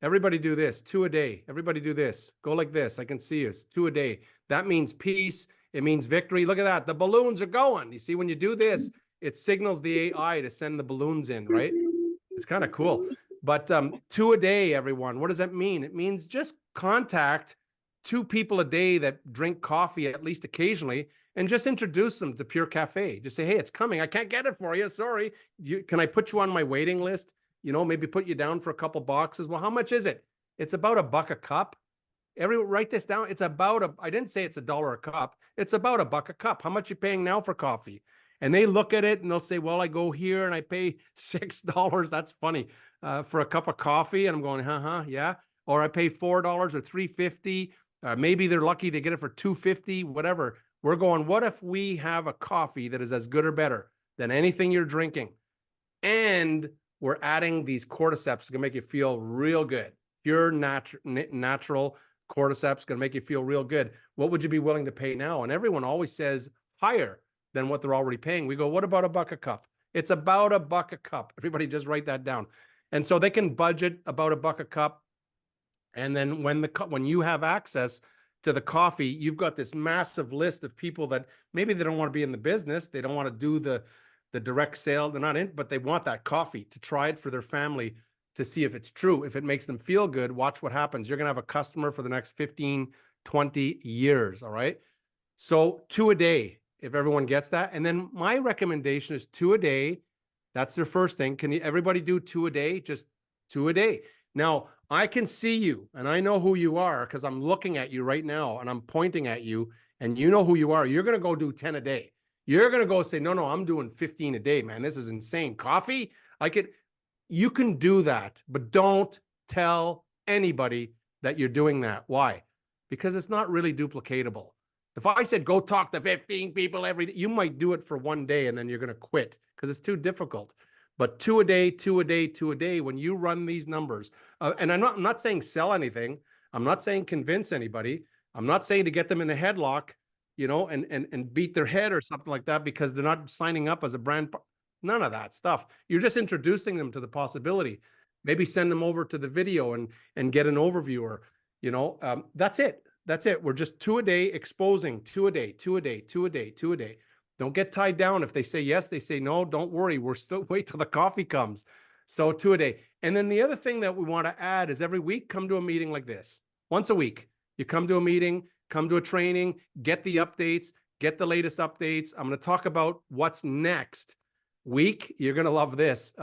Everybody do this. 2 a day. Everybody do this. Go like this. I can see us. 2 a day. That means peace. It means victory. Look at that. The balloons are going. You see, when you do this, it signals the AI to send the balloons in, right? It's kind of cool. But 2 a day, everyone. What does that mean? It means just contact 2 people a day that drink coffee at least occasionally, and just introduce them to PureCAFE. Just say, hey, it's coming. I can't get it for you. Sorry. Can I put you on my waiting list? You know, maybe put you down for a couple boxes. Well, how much is it? It's about $1 a cup. Write this down. It's about I didn't say it's $1 a cup. It's about $1 a cup. How much you paying now for coffee? And they look at it and they'll say, well, I go here and I pay $6. That's funny. For a cup of coffee. And I'm going, yeah. Or I pay $4 or $3.50. Maybe they're lucky they get it for $2.50, whatever. We're going, what if we have a coffee that is as good or better than anything you're drinking? And we're adding these cordyceps to make you feel real good. Pure natural cordyceps going to make you feel real good. What would you be willing to pay now? And everyone always says higher than what they're already paying. We go, what about $1 a cup? It's about $1 a cup. Everybody just write that down. And so they can budget about $1 a cup. And then when you have access to the coffee, you've got this massive list of people that maybe they don't want to be in the business. They don't want to do the direct sale. They're not in, but they want that coffee to try it for their family to see if it's true. If it makes them feel good, watch what happens. You're going to have a customer for the next 15, 20 years. All right. So 2 a day, if everyone gets that. And then my recommendation is 2 a day. That's their first thing. Can everybody do 2 a day? Just 2 a day. Now, I can see you and I know who you are because I'm looking at you right now and I'm pointing at you and you know who you are. You're going to go do 10 a day. You're going to go say, no, I'm doing 15 a day, man. This is insane. Coffee? You can do that, but don't tell anybody that you're doing that. Why? Because it's not really duplicatable. If I said, go talk to 15 people every day, you might do it for 1 day and then you're going to quit because it's too difficult. But 2 a day, 2 a day, 2 a day, when you run these numbers, and I'm not saying sell anything. I'm not saying convince anybody. I'm not saying to get them in the headlock, you know, and beat their head or something like that because they're not signing up as a brand. None of that stuff. You're just introducing them to the possibility. Maybe send them over to the video and get an overview or, you know, that's it. That's it. We're just 2 a day exposing 2 a day, 2 a day, 2 a day, 2 a day. Don't get tied down. If they say yes, they say no, don't worry. We're still wait till the coffee comes. So 2 a day. And then the other thing that we want to add is every week, come to a meeting like this. Once a week, you come to a meeting, come to a training, get the updates, get the latest updates. I'm going to talk about what's next week. You're going to love this.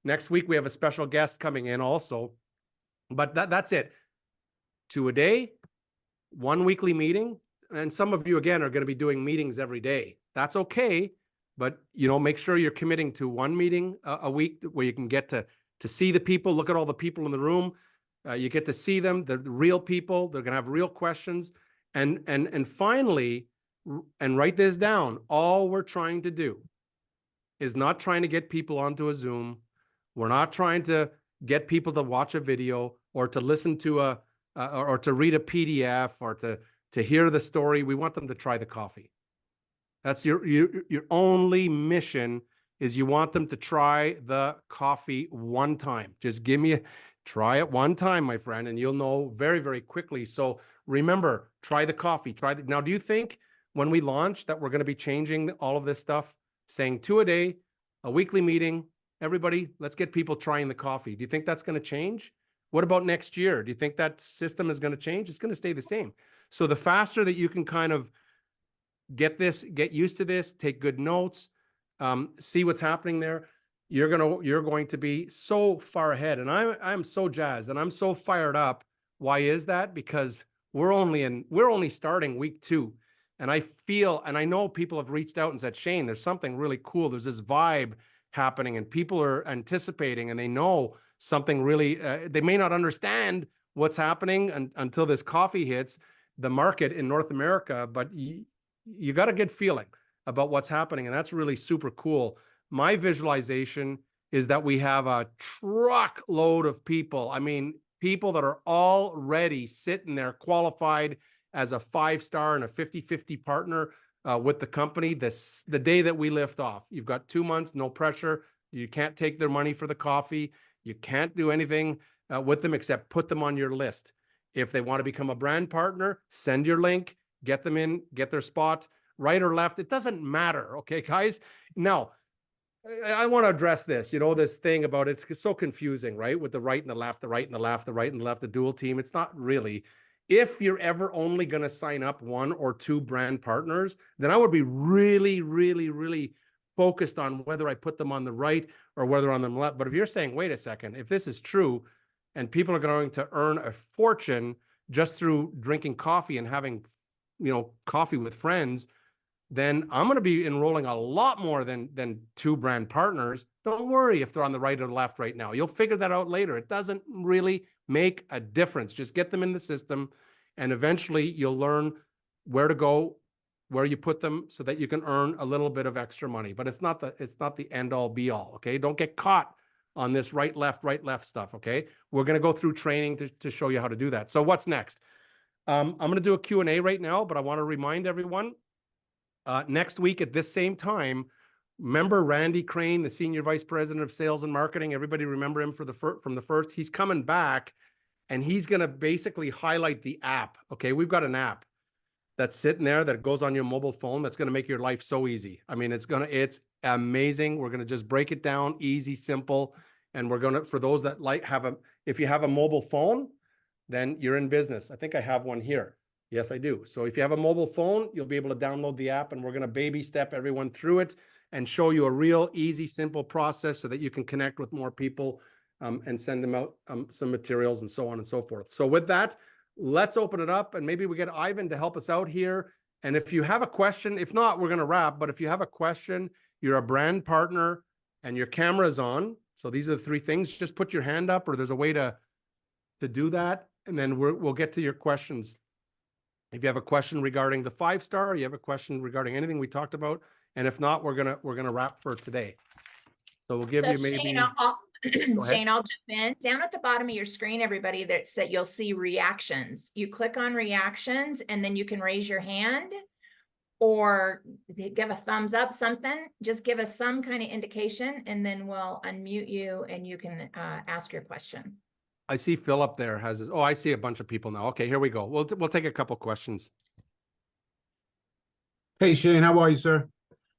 Next week, we have a special guest coming in also, but that's it. 2 a day, 1 weekly meeting. And some of you, again, are going to be doing meetings every day. That's okay. But, you know, make sure you're committing to 1 meeting a week where you can get to see the people, look at all the people in the room. You get to see them, the real people. They're going to have real questions. And finally, and write this down, all we're trying to do is not trying to get people onto a Zoom. We're not trying to get people to watch a video or to listen to or to read a PDF or to hear the story. We want them to try the coffee. That's your only mission is you want them to try the coffee one time. Just try it one time, my friend, and you'll know very, very quickly. So remember, try the coffee. Now, do you think when we launch that we're going to be changing all of this stuff, saying 2 a day, a weekly meeting, everybody, let's get people trying the coffee. Do you think that's going to change? What about next year? Do you think that system is going to change? It's going to stay the same. So the faster that you can kind of get used to this, take good notes, see what's happening there, you're going to be so far ahead. And I'm so jazzed and I'm so fired up. Why is that? Because we're only starting week 2. And I feel, and I know people have reached out and said, Shane, there's something really cool. There's this vibe happening and people are anticipating and they know something really, they may not understand what's happening until this coffee hits the market in North America, but you got a good feeling about what's happening. And that's really super cool. My visualization is that we have a truckload of people. I mean, people that are already sitting there qualified as a 5-star and a 50-50 partner with the company. The day that we lift off, you've got 2 months, no pressure. You can't take their money for the coffee. You can't do anything with them except put them on your list. If they want to become a brand partner, send your link, get them in, get their spot, right or left. It doesn't matter. Okay, guys. Now, I want to address this, this thing about it's so confusing, right? With the right and the left, the right and the left, the right and the left, the dual team. It's not really. If you're ever only going to sign up 1 or 2 brand partners, then I would be really, really, really focused on whether I put them on the right or whether on the left. But if you're saying, wait a second, if this is true and people are going to earn a fortune just through drinking coffee and having, coffee with friends, then I'm going to be enrolling a lot more than 2 brand partners. Don't worry if they're on the right or the left right now. You'll figure that out later. It doesn't really make a difference. Just get them in the system, and eventually you'll learn where to go, where you put them, so that you can earn a little bit of extra money. But it's not the end all be all. Okay, don't get caught on this right left stuff. Okay, we're going to go through training to show you how to do that. So what's next? I'm going to do a Q&A right now, but I want to remind everyone. Next week at this same time, remember Randy Crane, the Senior Vice President of Sales and Marketing? Everybody remember him from the first? He's coming back, and he's going to basically highlight the app. Okay, we've got an app that's sitting there that goes on your mobile phone that's going to make your life so easy. I mean, it's amazing. We're going to just break it down, easy, simple, and we're going to, for those that if you have a mobile phone, then you're in business. I think I have one here. Yes, I do. So if you have a mobile phone, you'll be able to download the app, and we're going to baby step everyone through it and show you a real easy, simple process so that you can connect with more people and send them out some materials and so on and so forth. So with that, let's open it up, and maybe we get Ivan to help us out here. And if you have a question, if not, we're going to wrap. But if you have a question, you're a brand partner and your camera is on. So these are the 3 things. Just put your hand up, or there's a way to do that. And then we'll get to your questions. If you have a question regarding the 5-star, you have a question regarding anything we talked about, and if not, we're gonna wrap for today. So we'll give you maybe. Shane, I'll jump in. Down at the bottom of your screen, everybody, you'll see reactions. You click on reactions, and then you can raise your hand or give a thumbs up, something. Just give us some kind of indication, and then we'll unmute you, and you can ask your question. I see Philip there has his, I see a bunch of people now. Okay, here we go. We'll take a couple questions. Hey, Shane, how are you, sir?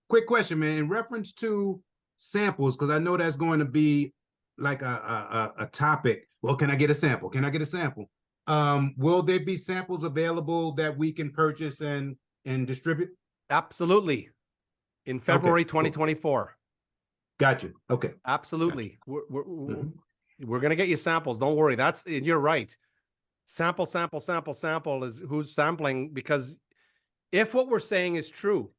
Quick question, man. In reference to samples, because I know that's going to be like a topic. Well, can I get a sample? Can I get a sample? Will there be samples available that we can purchase and distribute? Absolutely. In February 2024. Got you. Okay. Absolutely. Gotcha. We're going to get you samples. Don't worry. You're right. Sample is who's sampling, because if what we're saying is true,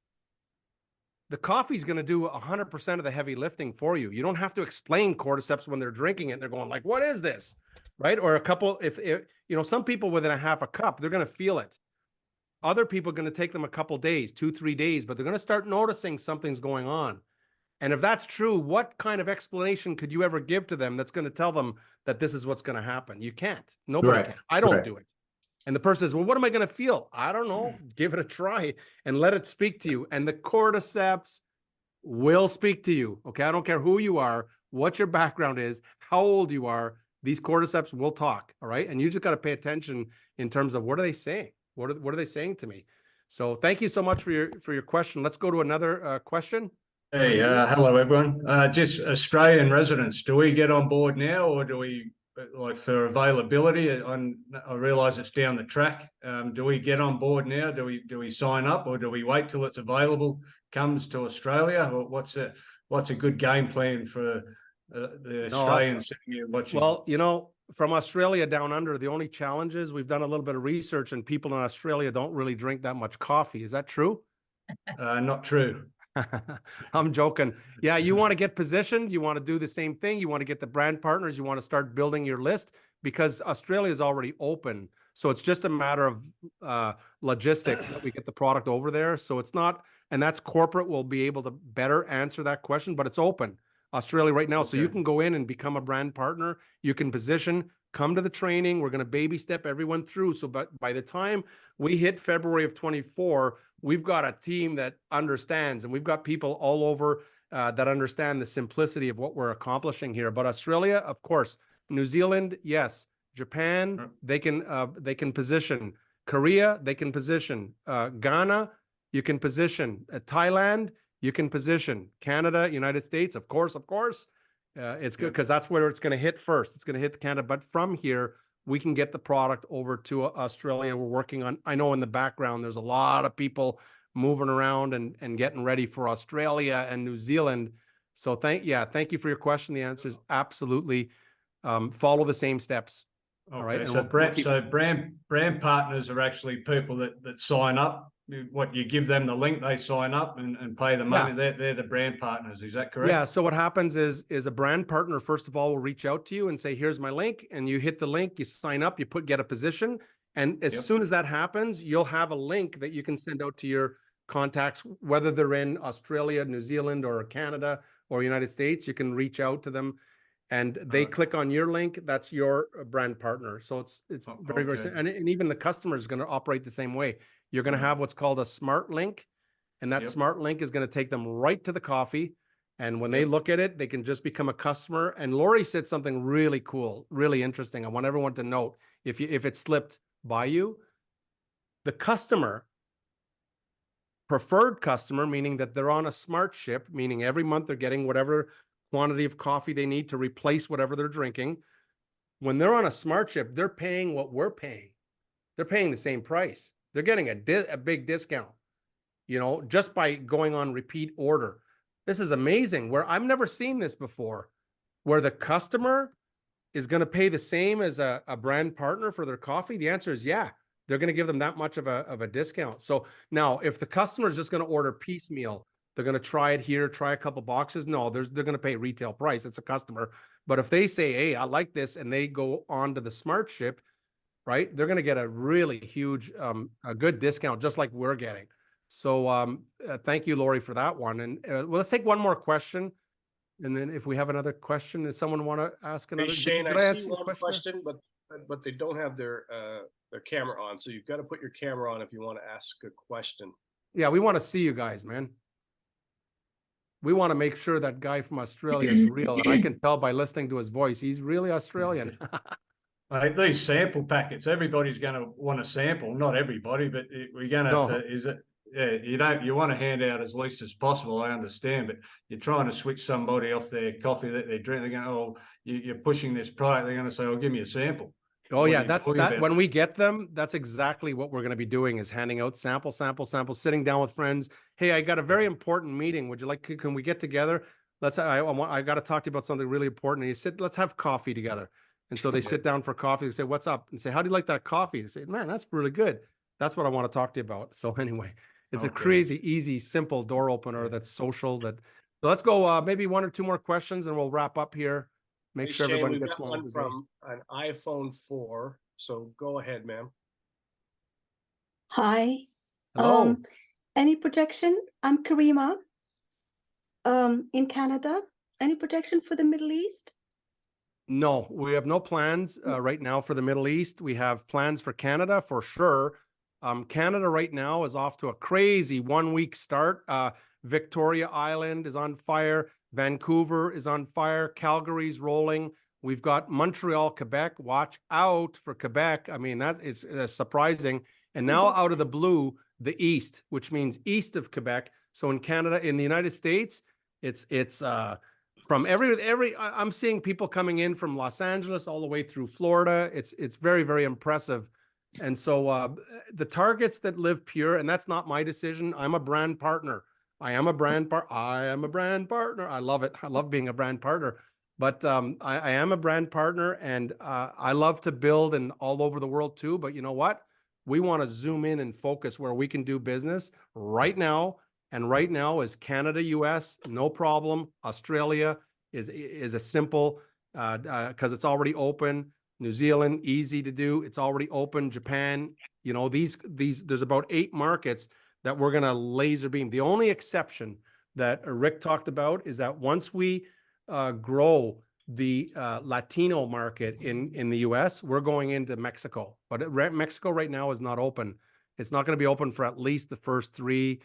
the coffee's going to do 100% of the heavy lifting for you. You don't have to explain cordyceps when they're drinking it. They're going like, what is this? Right? Or a couple, if some people within a half a cup, they're going to feel it. Other people are going to take them a couple days, 2-3 days, but they're going to start noticing something's going on. And if that's true, what kind of explanation could you ever give to them that's going to tell them that this is what's going to happen? You can't. Nobody can. I don't do it. And the person says, well, what am I going to feel? I don't know. Give it a try and let it speak to you. And the cordyceps will speak to you. Okay. I don't care who you are, what your background is, how old you are. These cordyceps will talk. All right. And you just got to pay attention in terms of what are they saying? What are they saying to me? So thank you so much for your question. Let's go to another question. Hey, hello everyone. Just Australian residents, do we get on board now, or do we, like, for availability? I realise it's down the track. Do we get on board now? Do we sign up, or do we wait till it's available, comes to Australia? Or what's a good game plan for the Australians sitting here watching? Well, from Australia down under, the only challenge is we've done a little bit of research, and people in Australia don't really drink that much coffee. Is that true? Not true. I'm joking. Yeah, you want to get positioned. You want to do the same thing. You want to get the brand partners. You want to start building your list, because Australia is already open. So it's just a matter of logistics that we get the product over there. So it's not, and that's corporate will be able to better answer that question, but it's open. Australia right now. Okay. So you can go in and become a brand partner. You can position, come to the training. We're going to baby step everyone through. So by the time we hit February of 24, we've got a team that understands, and we've got people all over that understand the simplicity of what we're accomplishing here. But Australia, of course, New Zealand, yes, Japan, they can position. Korea, they can position. Ghana, you can position. Thailand, you can position. Canada, United States, of course. It's good because that's where it's going to hit first. It's going to hit Canada, but from here, we can get the product over to Australia. We're working on, I know in the background, there's a lot of people moving around and getting ready for Australia and New Zealand. So thank you for your question. The answer is absolutely follow the same steps. Okay, all right. So brand partners are actually people that sign up. What, you give them the link, they sign up and pay the money. Yeah. They're the brand partners. Is that correct? Yeah. So what happens is a brand partner, first of all, will reach out to you and say, here's my link. And you hit the link, you sign up, get a position. And as soon as that happens, you'll have a link that you can send out to your contacts, whether they're in Australia, New Zealand, or Canada, or United States. You can reach out to them and they click on your link. That's your brand partner. So it's very, very simple. And even the customer is going to operate the same way. You're going to have what's called a smart link, and that smart link is going to take them right to the coffee. And when they look at it, they can just become a customer. And Lori said something really cool, really interesting. I want everyone to note, if it slipped by you, the customer, preferred customer, meaning that they're on a smart ship, meaning every month they're getting whatever quantity of coffee they need to replace whatever they're drinking. When they're on a smart ship, they're paying what we're paying. They're paying the same price. They're getting a big discount, just by going on repeat order. This is amazing, where I've never seen this before, where the customer is going to pay the same as a brand partner for their coffee. The answer is yeah. They're going to give them that much of a discount. So now if the customer is just going to order piecemeal, they're going to try it here, try a couple boxes. No, they're going to pay retail price. It's a customer. But if they say, hey, I like this, and they go on to the smart ship, right, they're going to get a really huge, a good discount, just like we're getting. So thank you, Lori, for that one. And well, let's take one more question. And then if we have another question, does someone want to ask another? Hey, Shane, I see one question, but they don't have their camera on. So you've got to put your camera on if you want to ask a question. Yeah, we want to see you guys, man. We want to make sure that guy from Australia is real. And I can tell by listening to his voice, he's really Australian. These sample packets, everybody's going to want to sample. Not everybody, but we're going to have to, you want to hand out as least as possible. I understand, but you're trying to switch somebody off their coffee that they're drinking. They're going, oh, you're pushing this product. They're going to say, oh, give me a sample. Oh yeah, when we get them, that's exactly what we're going to be doing, is handing out samples, sitting down with friends. Hey, I got a very important meeting. Would you like, can we get together? I got to talk to you about something really important. And you sit, let's have coffee together. And so they sit down for coffee. They say, what's up? And say, how do you like that coffee? They say, man, that's really good. That's what I want to talk to you about. So anyway, it's a crazy, easy, simple door opener that's social. So let's go maybe one or two more questions and we'll wrap up here. Make sure everybody gets one from an iPhone 4. So go ahead, ma'am. Hi. Hello. Any protection? I'm Karima. In Canada. Any protection for the Middle East? No, we have no plans right now for the Middle East. We have plans for Canada for sure. Canada right now is off to a crazy 1 week start. Victoria Island is on fire. Vancouver is on fire. Calgary's rolling. We've got Montreal, Quebec. Watch out for Quebec. I mean, that is surprising. And now out of the blue, the East, which means east of Quebec. So in Canada, in the United States, it's from I'm seeing people coming in from Los Angeles all the way through Florida. It's very, very impressive. And so the targets that live pure, and that's not my decision. I'm a brand partner. I am a brand partner. I love it. I love being a brand partner. But I am a brand partner, and I love to build and all over the world too. But you know what? We want to zoom in and focus where we can do business right now. And right now is Canada, US, no problem. Australia is a simple because it's already open. New Zealand, easy to do. It's already open. Japan, you know, these there's about 8 markets that we're going to laser beam. The only exception that Rick talked about is that once we grow the Latino market in the US, we're going into Mexico. But Mexico right now is not open. It's not going to be open for at least the first 3,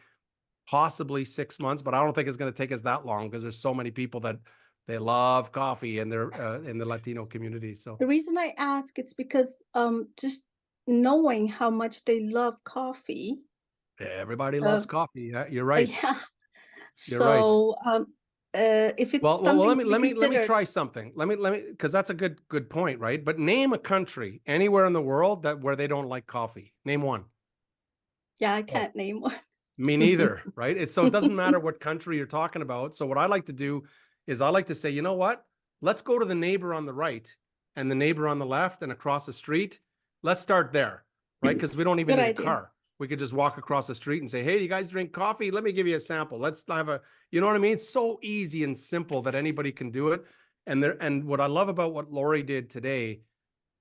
possibly 6 months, but I don't think it's going to take us that long because there's so many people that they love coffee and they're in the Latino community. So The reason I ask it's because just knowing how much they love coffee. everybody loves coffee. Yeah, you're right. Yeah. You're right. So if it's Well, something let to be me considered, try something. Let me because that's a good point, right? But name a country anywhere in the world where they don't like coffee. Name one. yeah, I can't name one. Me neither, right? So it doesn't matter what country you're talking about. So what I like to do is I like to say, you know what? Let's go to the neighbor on the right and the neighbor on the left and across the street. Let's start there, right? Because we don't even Good need a idea. car. We could just walk across the street and say, hey, you guys drink coffee? Let me give you a sample. Let's have a, you know what I mean? It's so easy and simple that anybody can do it. And what I love about what Lori did today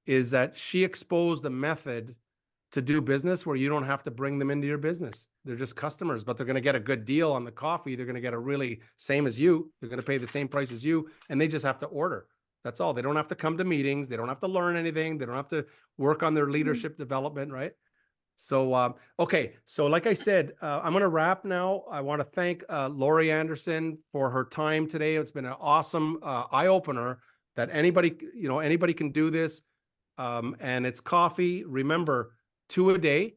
is that she exposed a method to do business where you don't have to bring them into your business. They're just customers, but they're going to get a good deal on the coffee. They're going to get a really same as you. They're going to pay the same price as you, and they just have to order. That's all. They don't have to come to meetings. They don't have to learn anything. They don't have to work on their leadership development, right? So, okay. So like I said, I'm going to wrap now. I want to thank Lori Anderson for her time today. It's been an awesome eye-opener that anybody can do this. And it's coffee. Remember, 2 a day.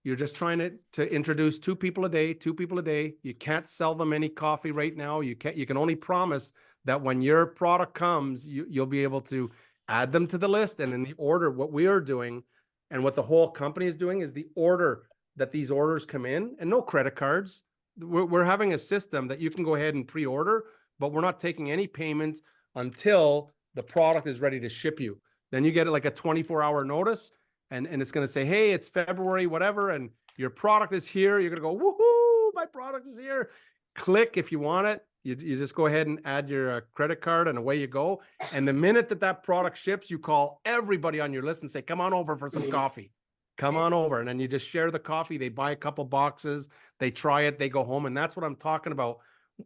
You're just trying to introduce 2 people a day. You can't sell them any coffee right now. You can only promise that when your product comes, you'll be able to add them to the list. And in the order, what we are doing and what the whole company is doing is the order that these orders come in, and no credit cards. We're having a system that you can go ahead and pre-order, but we're not taking any payment until the product is ready to ship you. Then you get like a 24-hour notice. And it's going to say, hey, it's February, whatever, and your product is here. You're going to go, woohoo, my product is here. Click if you want it. You just go ahead and add your credit card, and away you go. And the minute that product ships, you call everybody on your list and say, come on over for some coffee. Come on over. And then you just share the coffee. They buy a couple boxes. They try it. They go home. And that's what I'm talking about.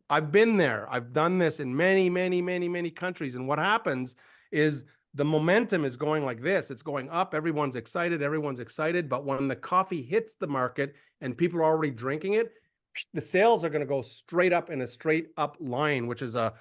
I've been there. I've done this in many, many, many, many countries. And what happens is the momentum is going like this. It's going up. Everyone's excited. But when the coffee hits the market and people are already drinking it, the sales are going to go straight up in a straight up line, which is a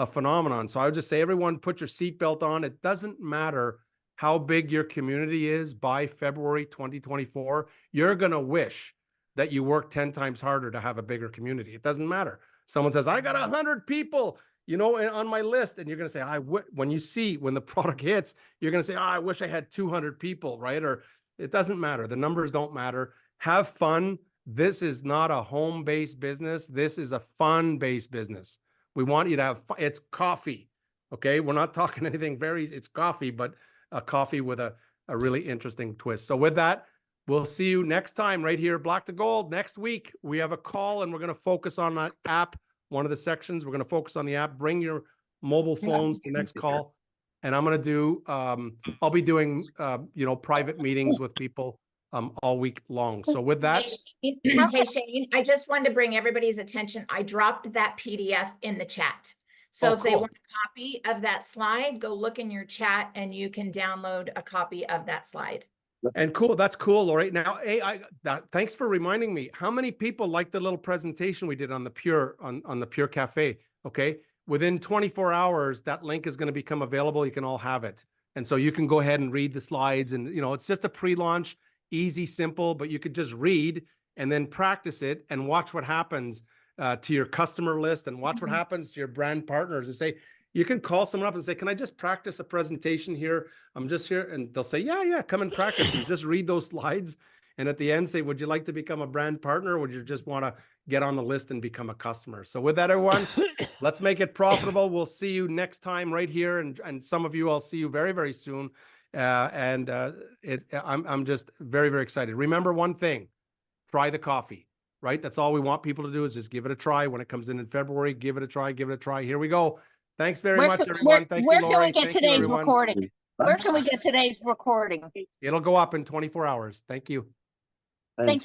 phenomenon. So I would just say, everyone, put your seatbelt on. It doesn't matter how big your community is by February 2024. You're going to wish that you work 10 times harder to have a bigger community. It doesn't matter. Someone says, I got 100 people, on my list. And you're going to say, when the product hits, you're going to say, I wish I had 200 people, right? Or it doesn't matter. The numbers don't matter. Have fun. This is not a home-based business. This is a fun-based business. We want you to have fun. It's coffee. Okay. We're not talking anything it's coffee, but a coffee with a really interesting twist. So with that, we'll see you next time right here, Black to Gold. Next week, we have a call and we're going to focus on that app. One of the sections, we're going to focus on the app. Bring your mobile phones to the next call. And I'm going to do, I'll be doing, private meetings with people all week long. So with that. Hey, Shane, I just wanted to bring everybody's attention. I dropped that PDF in the chat. So Oh, if they cool. want a copy of that slide, go look in your chat and you can download a copy of that slide. And cool, that's cool, Lori. Now, hey, thanks for reminding me. How many people liked the little presentation we did on the on the PureCAFE? Okay, within 24 hours, that link is going to become available. You can all have it, and so you can go ahead and read the slides. And it's just a pre-launch, easy, simple, but you could just read and then practice it and watch what happens to your customer list and watch what happens to your brand partners. And say, you can call someone up and say, "Can I just practice a presentation here? I'm just here." And they'll say, yeah, come and practice and just read those slides. And at the end say, would you like to become a brand partner? Or would you just want to get on the list and become a customer? So with that, everyone, let's make it profitable. We'll see you next time right here. And some of you, I'll see you very, very soon. I'm just very, very excited. Remember one thing, try the coffee, right? That's all we want people to do is just give it a try. When it comes in February, give it a try, give it a try. Here we go. Thanks very much, everyone. Thank you, Where can Lori. we get Thank you, today's everyone. recording? Where can we get today's recording? It'll go up in 24 hours. Thank you. Thank you.